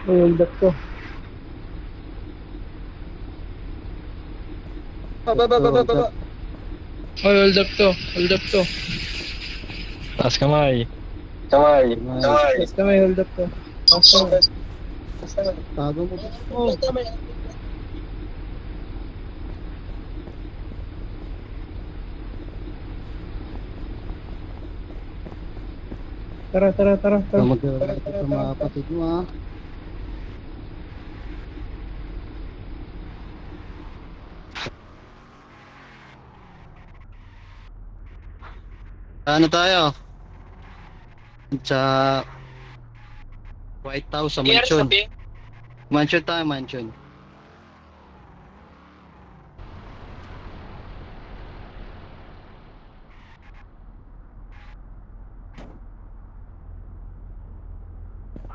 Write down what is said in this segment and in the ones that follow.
Hold up to. Baba. Hold up to. Hold up to. Taas kamay. Taas kamay, hold up to. Taas kamay. Tago mo. Oh. Tara. Mag-relax sa mga kapatid mo ha. Ano tayo? Sa White House sa mansion. Mansion tayo, mansion.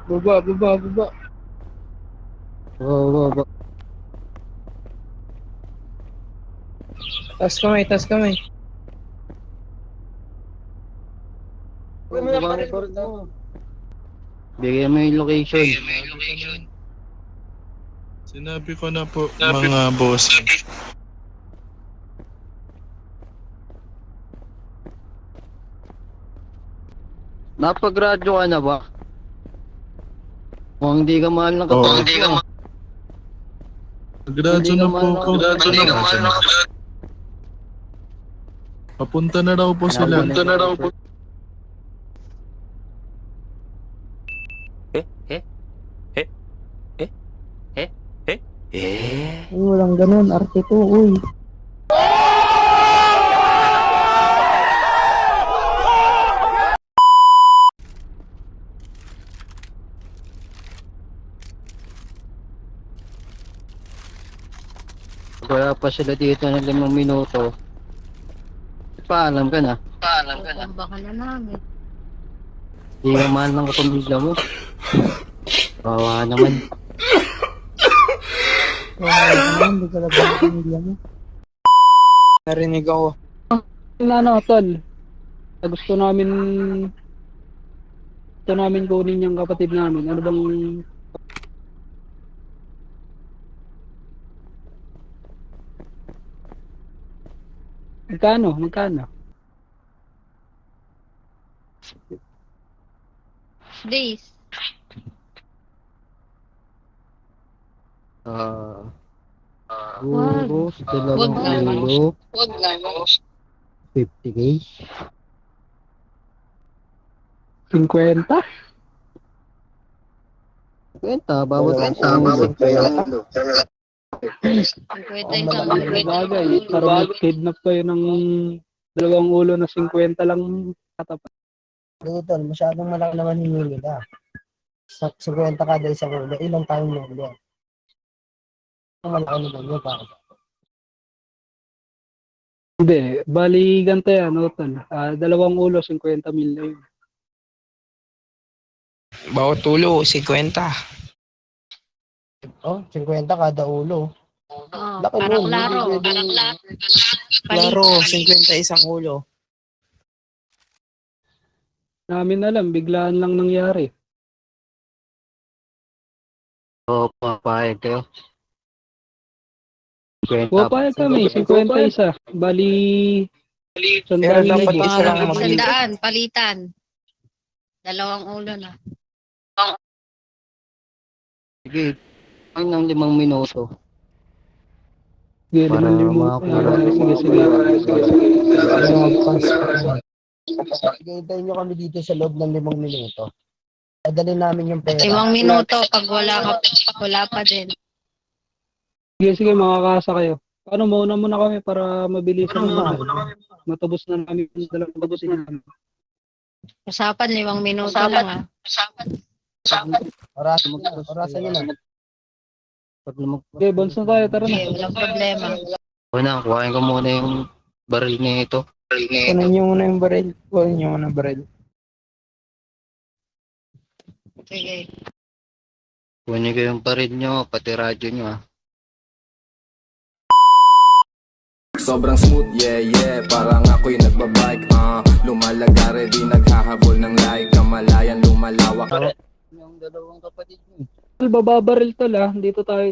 Baba. Oo. Taas kamay. Bigyan mo yung location. Sinabi ko na po, mga boss. Napag-radyo ka na ba? Kung hindi ka mahal ng kapatid mo. Gradyo na po ko. Papunta na raw po sila. Walang ganun, arte to, uy. Kaya pa sila dito ng 5 minuto. Paalam ka na. Baka na namin. Hindi ka mahal ng kapamilya mo. Bawa naman. Hindi ka lang ang pamilya mo. Narinig ako. Tol. Gusto namin kunin yung kapatid namin. Ano bang... Magkano? Days. Puro sa 2 kilo. 50K. 50? Kwenta, bawat Pwede isang Bagay, parang kidnap kayo ng 2 ulo na 50 lang katapat. Tol, masyadong malaki naman hiningi nila. Sa 50 kada isang ulo, ilang tayong ulo. Ang malaki naman yun, para. Hindi, bali ganito yan, Tol. 2 ulo, 50 mil na yun. Bawat tulo, 50. Oh, 50 kada ulo. Oh, Laki parang nun, laro. hindi pwedeng- Klaro, 50 isang ulo. Namin alam, biglaan lang nangyari. Oo, papayag kayo. 50. Pupayag kami, 51. Bali, Pero dapat libo. isa lang mag- Sandaan, palitan. 2 ulo na. Sige, ang ng 5 minuto. Sige, Para 5,000. makakuha. Sige, hintayin nyo kami dito sa loob ng 5 minuto. Dadalhin namin yung pera. 5 minuto pag wala pa din. Sige, makakasa kayo. Paano, mauna muna kami para mabilisan naman. Matubos na namin yung 2 kapatid namin. Usapan 5 minuto lang Orasan nyo na. Pag lumag... Okay, bounce na tayo, tara na. Okay, walang problema. Kuhain ko muna yung baril na ito. Kunin nyo muna yung baril. Kunin nyo muna yung baril. Sige. Kunin ko yung baril nyo, pati radyo nyo ah. Sobrang smooth, yeah, parang ako'y nagbabike, lumalagare, di naghahabol ng like, kamalayan lumalawak. Yung 2 kapatid nyo. Bababaril tol dito tayo,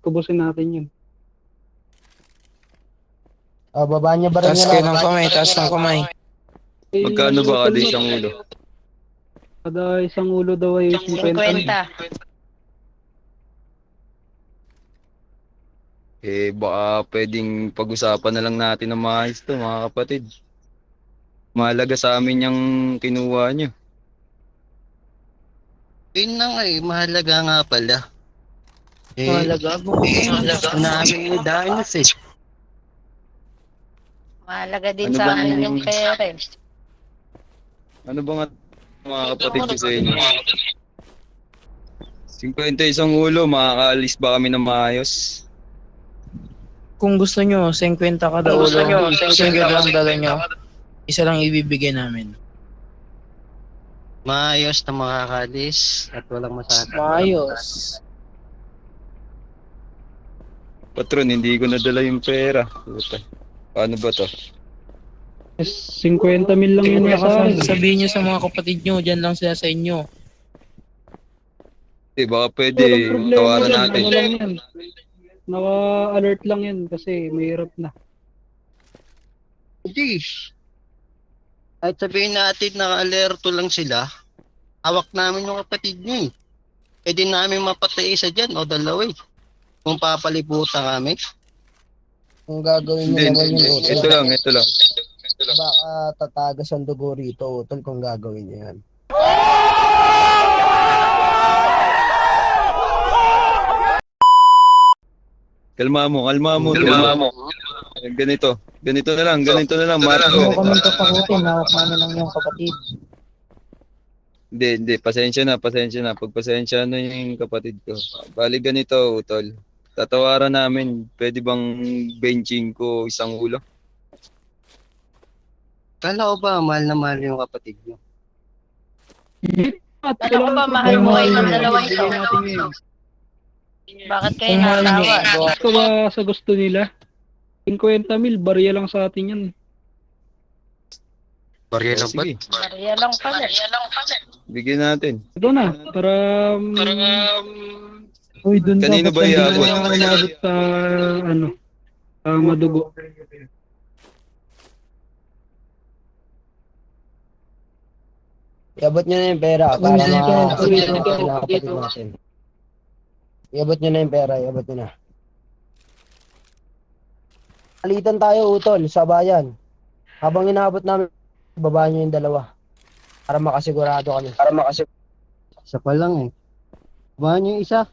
tubusin natin yun. Baba niya ba rin Taas niya kayo lang? ng kamay, taas ng kamay. Magkano ba kada isang ulo? Kada isang ulo daw ay 50. 50. Baka pwedeng pag-usapan na lang natin ng maayos to, mga kapatid. Mahalaga sa amin yung kinuha nyo. Yun na nga mahalaga nga pala. Mahalaga mo. Mahalaga. Namin yung danos Mahalaga din Ano sa bang- amin yung pera. Ano ba nga mga kapatid ko sa inyo? 51 ulo, makakaalis ba kami ng maayos? Kung gusto nyo, 50 kada ulo. 50 lang dala nyo. Isa lang ibibigay namin. Maayos na makakalis at walang masakit. Maayos. Patron, hindi ko nadala yung pera. Puta. Paano ba to? 50 mil lang yun sa akin. Sabihin nyo sa mga kapatid nyo, dyan lang sila sa inyo. Baka pwede Walang problema tawaran dyan, natin. ano lang yan. Naka-alert lang yan kasi mahirap na. Hindi. Kahit sabihin natin naka-alerto lang sila, hawak namin yung kapatid nyo Pwede namin mapatay isa dyan o dalawa Kung papaliputan kami. Kung gagawin Hindi, niyo naman yung utol, ito lang. baka tatagas ang dugo rito, utol, kung gagawin niyo yan. Kalma mo. Ganito na lang, Marco. Huwag kami tapakutin, hawak namin lang yung kapatid. Hindi, pasensya na. Pagpasensya na yung kapatid ko. Bali ganito, utol. Tatawaran namin, pwede bang benching ko isang ulo? Kala ko ba mahal na mahal yung kapatid nyo? At Ano ba mahal mo kayo ng dalawang ito? Bakit kayo Kung mahal nyo, natawa? Gusto ba sa gusto nila? 50 mil, barya lang sa atin yan. Barya lang ba? Sige, Maria lang pala. bigyan natin. Ito na, para... Uy, dun Kanino dapat ba hindi iabot? na umabot sa, madugo. Iabot niyo na yung pera para makakasip ng kapatid natin. Iabot niyo na yung pera, iabot niyo na. Palitan tayo, utol, sa bayan. Habang inaabot namin, babaan niyo yung dalawa. Para makasigurado kami. Isa pa lang Bahan yung isa.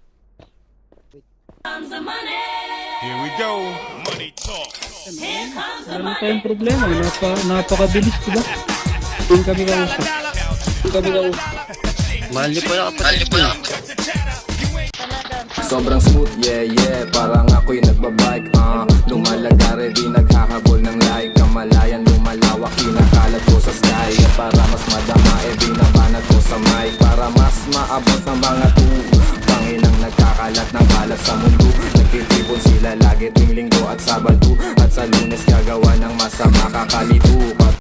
Here we go. Money talk. Wala na tayong problema. Napakabilis, diba? Doon kami kausap. Mahal niyo pala kapatid nyo. Sobrang smooth, yeah, parang ako'y nagbabike Lumalagare, di naghahabol ng like Kamalayan, lumalawak, kinakalat ko sa sky Para mas madama, binabanat ko sa mic Para mas maabot ng mga Panginang nagkakalat ng kalat sa mundo Nagtitipon sila lagi tuwing linggo at sabado At sa Lunes gagawa ng masama kakalit